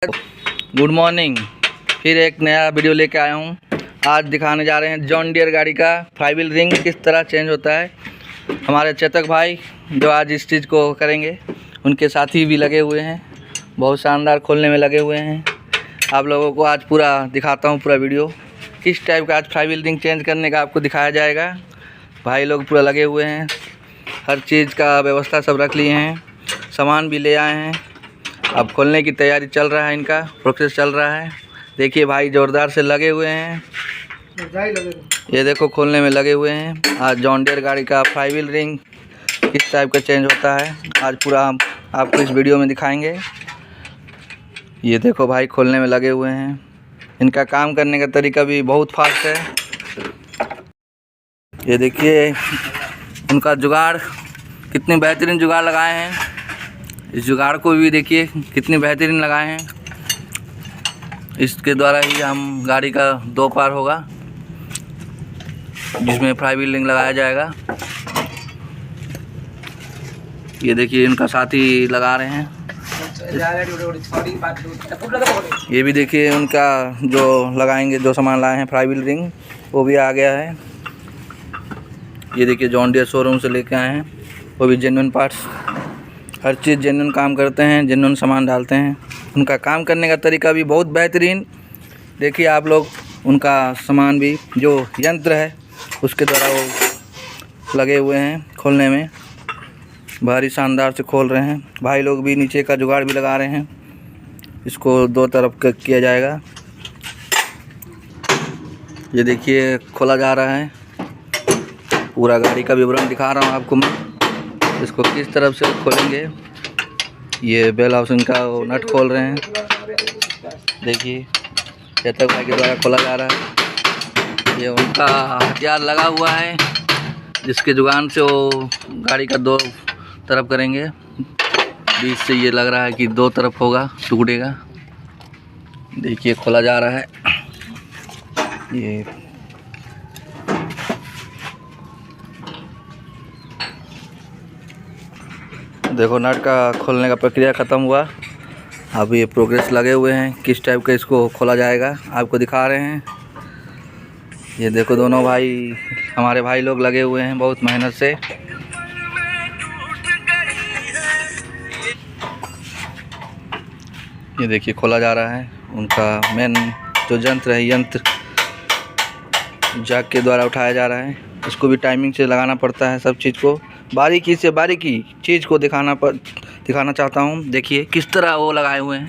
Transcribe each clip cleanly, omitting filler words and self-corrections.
Good morning. फिर एक नया वीडियो लेके आया हूँ। आज दिखाने जा रहे हैं जॉन डियर गाड़ी का फ्लाई व्हील रिंग किस तरह चेंज होता है। हमारे चेतक भाई जो आज इस चीज़ को करेंगे, उनके साथी भी लगे हुए हैं, बहुत शानदार खोलने में लगे हुए हैं। आप लोगों को आज पूरा दिखाता हूँ, पूरा वीडियो किस टाइप का आज फ्लाई व्हील रिंग चेंज करने का आपको दिखाया जाएगा। भाई लोग पूरा लगे हुए हैं, हर चीज़ का व्यवस्था सब रख लिए हैं, सामान भी ले आए हैं। अब खोलने की तैयारी चल रहा है, इनका प्रोसेस चल रहा है। देखिए भाई ज़ोरदार से लगे हुए हैं, ये देखो खोलने में लगे हुए हैं। आज जॉन डियर गाड़ी का फ्लाई व्हील रिंग किस टाइप का चेंज होता है आज पूरा हम आपको इस वीडियो में दिखाएंगे। ये देखो भाई खोलने में लगे हुए हैं, इनका काम करने का तरीका भी बहुत फास्ट है। ये देखिए उनका जुगाड़, कितने बेहतरीन जुगाड़ लगाए हैं। इस जुगाड़ को भी देखिए कितनी बेहतरीन लगाए हैं। इसके द्वारा ही हम गाड़ी का दो पार होगा, जिसमें फ्लाई व्हील रिंग लगाया जाएगा। ये देखिए इनका साथी लगा रहे हैं। ये भी देखिए उनका जो लगाएंगे, जो सामान लाए हैं फ्लाई व्हील रिंग, वो भी आ गया है। ये देखिए जॉन डियर शोरूम से लेके आए हैं, वो भी जेन्युइन पार्ट्स, हर चीज़ जेन्युइन काम करते हैं, जेन्युइन सामान डालते हैं। उनका काम करने का तरीका भी बहुत बेहतरीन। देखिए आप लोग, उनका सामान भी जो यंत्र है उसके द्वारा वो लगे हुए हैं खोलने में, भारी शानदार से खोल रहे हैं। भाई लोग भी नीचे का जुगाड़ भी लगा रहे हैं, इसको दो तरफ किया जाएगा। ये देखिए खोला जा रहा है, पूरा गाड़ी का विवरण दिखा रहा हूँ आपको मैं, इसको किस तरफ से खोलेंगे। ये बेल हाउसिंग का नट खोल रहे हैं, देखिए चेतक भाई के द्वारा खोला जा रहा है। ये उनका हथियार लगा हुआ है, जिसके जुगान से वो गाड़ी का दो तरफ करेंगे। बीच से ये लग रहा है कि दो तरफ होगा, टूटेगा। देखिए खोला जा रहा है। ये देखो नट का खोलने का प्रक्रिया ख़त्म हुआ। अब ये प्रोग्रेस लगे हुए हैं, किस टाइप का इसको खोला जाएगा आपको दिखा रहे हैं। ये देखो दोनों भाई, हमारे भाई लोग लगे हुए हैं बहुत मेहनत से। ये देखिए खोला जा रहा है। उनका मेन जो यंत्र है, यंत्र जैक के द्वारा उठाया जा रहा है। इसको भी टाइमिंग से लगाना पड़ता है, सब चीज़ को बारीकी से बारीकी चीज़ को दिखाना चाहता हूँ। देखिए किस तरह वो लगाए हुए हैं,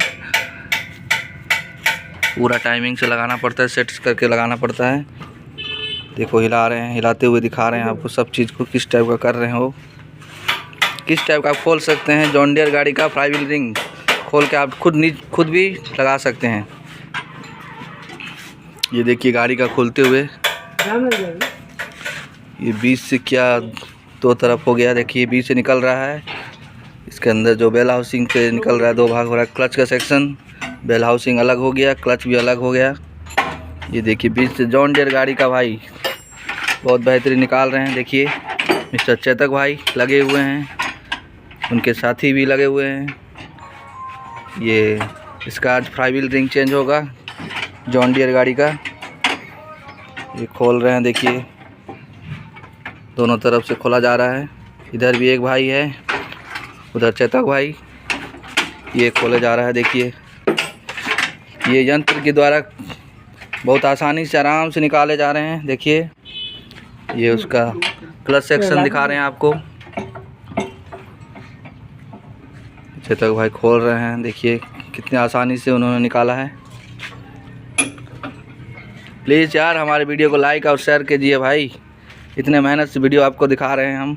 पूरा टाइमिंग से लगाना पड़ता है, सेट करके लगाना पड़ता है। देखो हिला रहे हैं, हिलाते हुए दिखा रहे हैं आपको सब चीज़ को किस टाइप का कर रहे हैं वो, किस टाइप का आप खोल सकते हैं। जॉन डियर गाड़ी का फ्लाई व्हील रिंग खोल के आप खुद भी लगा सकते हैं। ये देखिए गाड़ी का खोलते हुए, ये बीच से क्या दो तरफ हो गया। देखिए बीच से निकल रहा है, इसके अंदर जो बेल हाउसिंग से निकल रहा है, दो भाग हो रहा है। क्लच का सेक्शन, बेल हाउसिंग अलग हो गया, क्लच भी अलग हो गया। ये देखिए बीच से जॉन डियर गाड़ी का भाई बहुत बेहतरीन निकाल रहे हैं। देखिए मिस्टर चेतक भाई लगे हुए हैं, उनके साथी भी लगे हुए हैं। ये इसका आज फ्लाई व्हील रिंग चेंज होगा जॉन डियर गाड़ी का। ये खोल रहे हैं, देखिए दोनों तरफ से खोला जा रहा है। इधर भी एक भाई है, उधर चेतक भाई, ये खोले जा रहा है। देखिए ये यंत्र के द्वारा बहुत आसानी से आराम से निकाले जा रहे हैं। देखिए ये उसका क्लच सेक्शन दिखा रहे हैं आपको, चेतक भाई खोल रहे हैं। देखिए कितनी आसानी से उन्होंने निकाला है। प्लीज़ यार हमारे वीडियो को लाइक और शेयर कीजिए भाई, इतने मेहनत से वीडियो आपको दिखा रहे हैं हम।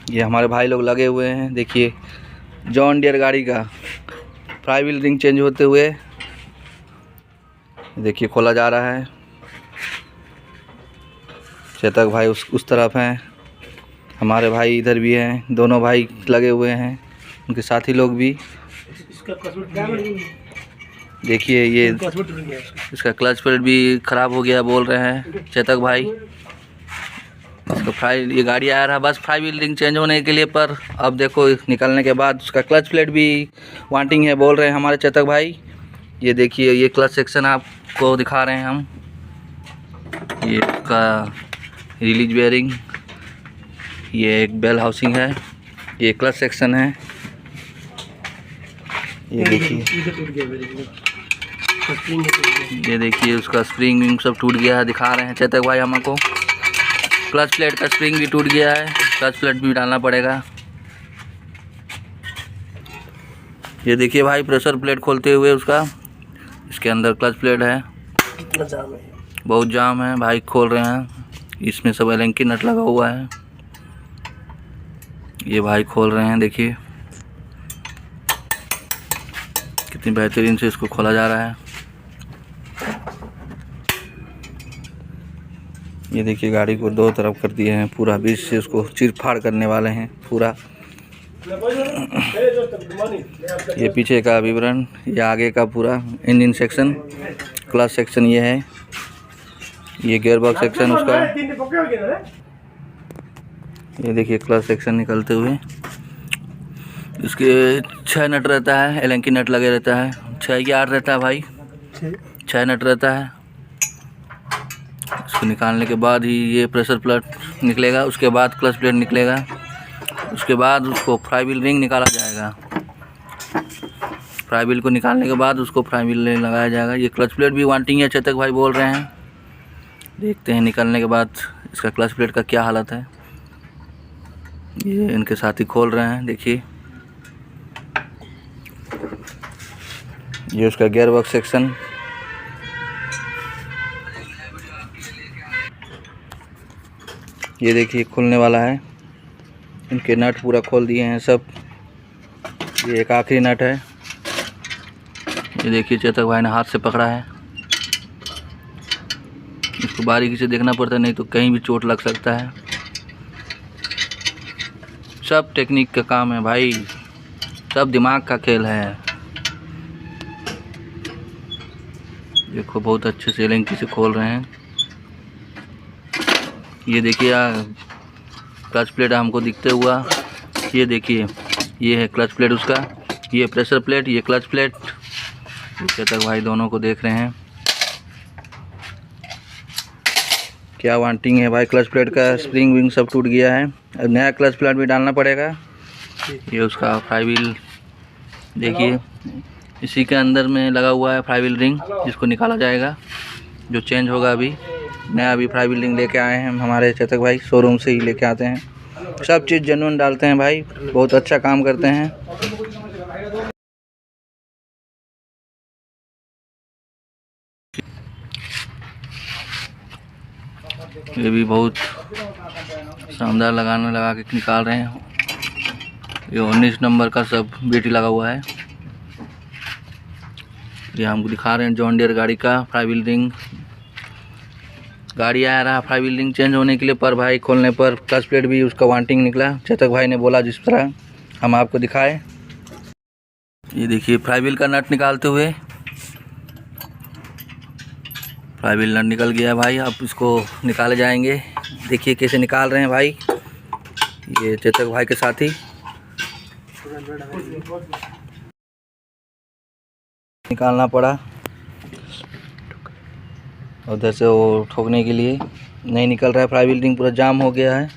ये हमारे भाई लोग लगे हुए हैं। देखिए जॉन डियर गाड़ी का फ्लाई व्हील रिंग चेंज होते हुए, देखिए खोला जा रहा है। चेतक भाई उस तरफ हैं, हमारे भाई इधर भी हैं, दोनों भाई लगे हुए हैं, उनके साथी लोग भी। देखिए ये इसका क्लच प्लेट भी ख़राब हो गया बोल रहे हैं चेतक भाई। इसको ये गाड़ी आया रहा बस फ्लाई व्हील रिंग चेंज होने के लिए, पर अब देखो निकलने के बाद उसका क्लच प्लेट भी वांटिंग है बोल रहे हैं हमारे चेतक भाई। ये देखिए ये क्लच सेक्शन आपको दिखा रहे हैं हम, ये उसका रिलीज बेयरिंग, ये एक बेल हाउसिंग है, ये क्लच सेक्शन है। ये देखिए उसका स्प्रिंग विंग सब टूट गया है, दिखा रहे हैं चेतक भाई हमको। क्लच प्लेट का स्प्रिंग भी टूट गया है, क्लच प्लेट भी डालना पड़ेगा। ये देखिए भाई प्रेशर प्लेट खोलते हुए उसका, इसके अंदर क्लच प्लेट है, कितना जाम है, बहुत जाम है भाई, खोल रहे हैं। इसमें सब एलेंकी नट लगा हुआ है, ये भाई खोल रहे हैं। देखिए कितनी बेहतरीन से इसको खोला जा रहा है। ये देखिए गाड़ी को दो तरफ कर दिए हैं, पूरा बीच से उसको चीर फाड़ करने वाले हैं पूरा। ये पीछे का विवरण, ये आगे का पूरा इंजन सेक्शन, क्लच सेक्शन ये है, ये गियर बॉक्स सेक्शन उसका। ये देखिए क्लच सेक्शन निकलते हुए, इसके 6 नट रहता है, एलेंकी नट लगे रहता है, 6 या 8 रहता है भाई, 6 नट रहता है। इसको निकालने के बाद ही ये प्रेशर प्लेट निकलेगा, उसके बाद क्लच प्लेट निकलेगा, उसके बाद उसको फ्लाई व्हील रिंग निकाला जाएगा। फ्लाई व्हील को निकालने के बाद उसको फ्लाई व्हील रिंग लगाया जाएगा। ये क्लच प्लेट भी वांटिंग है चेतक भाई बोल रहे हैं, देखते हैं निकलने के बाद इसका क्लच प्लेट का क्या हालत है। ये इनके साथी खोल रहे हैं, देखिए ये उसका गियर बॉक्स सेक्शन। ये देखिए खुलने वाला है, इनके नट पूरा खोल दिए हैं सब। ये एक आखिरी नट है, ये देखिए चेतक भाई ने हाथ से पकड़ा है, इसको बारीकी से देखना पड़ता है, नहीं तो कहीं भी चोट लग सकता है। सब टेक्निक का काम है भाई, सब दिमाग का खेल है। देखो बहुत अच्छे से एलेंकी से खोल रहे हैं। ये देखिए क्लच प्लेट हमको दिखते हुआ, ये देखिए ये है क्लच प्लेट उसका, ये प्रेशर प्लेट, ये क्लच प्लेट। चेतक भाई दोनों को देख रहे हैं, क्या वांटिंग है भाई। क्लच प्लेट का स्प्रिंग विंग सब टूट गया है, अब नया क्लच प्लेट भी डालना पड़ेगा। ये उसका फ्लाई व्हील देखिए, इसी के अंदर में लगा हुआ है फ्लाई व्हील रिंग, जिसको निकाला जाएगा, जो चेंज होगा। अभी नया अभी फ्लाई व्हील रिंग लेके आए हैं हमारे चेतक भाई, शोरूम से ही लेके आते हैं, सब चीज़ जेन्युइन डालते हैं भाई, बहुत अच्छा काम करते हैं। ये भी बहुत शानदार लगा के निकाल रहे हैं। ये 19 नंबर का सब बीटी लगा हुआ है, ये हमको दिखा रहे हैं जॉन डियर गाड़ी का फ्लाई व्हील रिंग। गाड़ी आया रहा फ्लाई व्हील रिंग चेंज होने के लिए, पर भाई खोलने पर क्लच प्लेट भी उसका वांटिंग निकला। चेतक भाई ने बोला जिस तरह हम आपको दिखाए। ये देखिए फ्लाई व्हील का नट निकालते हुए, फ्लाई व्हील नट निकल गया भाई, अब इसको निकाले जाएंगे। देखिए कैसे निकाल रहे हैं भाई, ये चेतक भाई के साथी। निकालना पड़ा उधर से, वो ठोकने के लिए नहीं निकल रहा है, फ्लाई व्हील रिंग पूरा जाम हो गया है।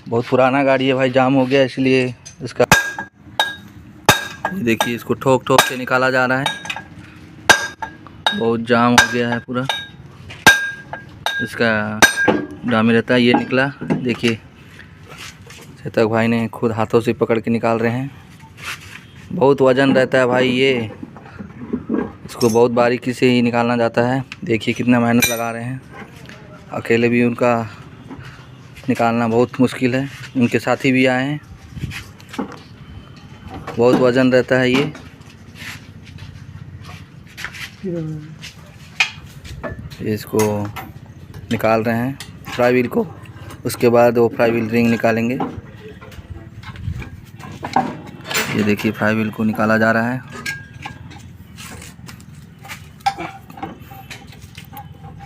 बहुत पुराना गाड़ी है भाई, जाम हो गया इसलिए इसका। ये देखिए इसको ठोक ठोक के निकाला जा रहा है, बहुत जाम हो गया है पूरा, इसका डामी रहता है। ये निकला, देखिए चेतक भाई ने खुद हाथों से पकड़ के निकाल रहे हैं, बहुत वजन रहता है भाई ये, इसको बहुत बारीकी से ही निकालना जाता है। देखिए कितना मेहनत लगा रहे हैं, अकेले भी उनका निकालना बहुत मुश्किल है, उनके साथी भी आए हैं, बहुत वजन रहता है ये। इसको निकाल रहे हैं फ्लाई व्हील को, उसके बाद वो फ्लाई व्हील रिंग निकालेंगे। ये देखिए फ्लाई व्हील को निकाला जा रहा है।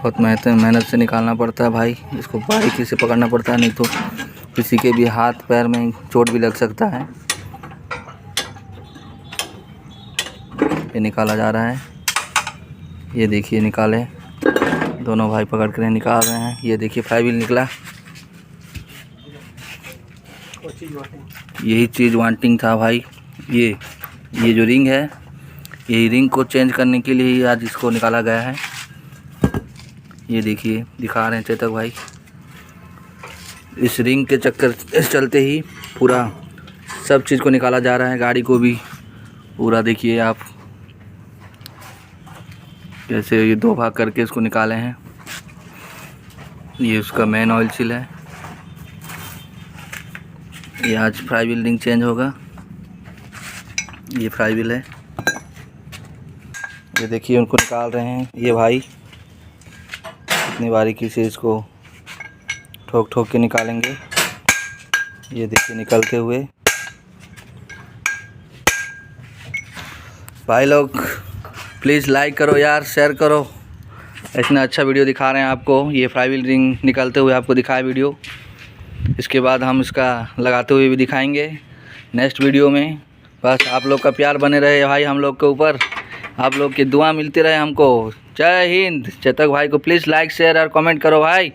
बहुत मेहनत से निकालना पड़ता है भाई, इसको बारीकी से पकड़ना पड़ता है, नहीं तो किसी के भी हाथ पैर में चोट भी लग सकता है। ये निकाला जा रहा है, ये देखिए निकाले, दोनों भाई पकड़ कर निकाल रहे हैं। ये देखिए फ्लाईव्हील निकला। यही चीज़ वांटिंग था भाई। ये जो रिंग है, यही रिंग को चेंज करने के लिए ही आज इसको निकाला गया है। ये देखिए दिखा रहे हैं चेतक भाई। इस रिंग के चक्कर चलते ही पूरा सब चीज़ को निकाला जा रहा है, गाड़ी को भी पूरा। देखिए आप कैसे ये 2 भाग करके इसको निकाले हैं। ये उसका मेन ऑयल सील है। ये आज फ्लाईव्हील रिंग चेंज होगा। ये फ्लाईव्हील है, ये देखिए उनको निकाल रहे हैं ये भाई। इतनी बारीकी से इसको ठोक ठोक के निकालेंगे। ये देखिए निकलते हुए। भाई लोग प्लीज़ लाइक करो यार, शेयर करो। इतना अच्छा वीडियो दिखा रहे हैं आपको। ये फ्लाईव्हील रिंग निकलते हुए आपको दिखाया वीडियो। इसके बाद हम इसका लगाते हुए भी दिखाएंगे नेक्स्ट वीडियो में। बस आप लोग का प्यार बने रहे भाई हम लोग के ऊपर, आप लोग की दुआ मिलती रहे हमको। जय हिंद। चेतक भाई को प्लीज़ लाइक शेयर और कमेंट करो भाई।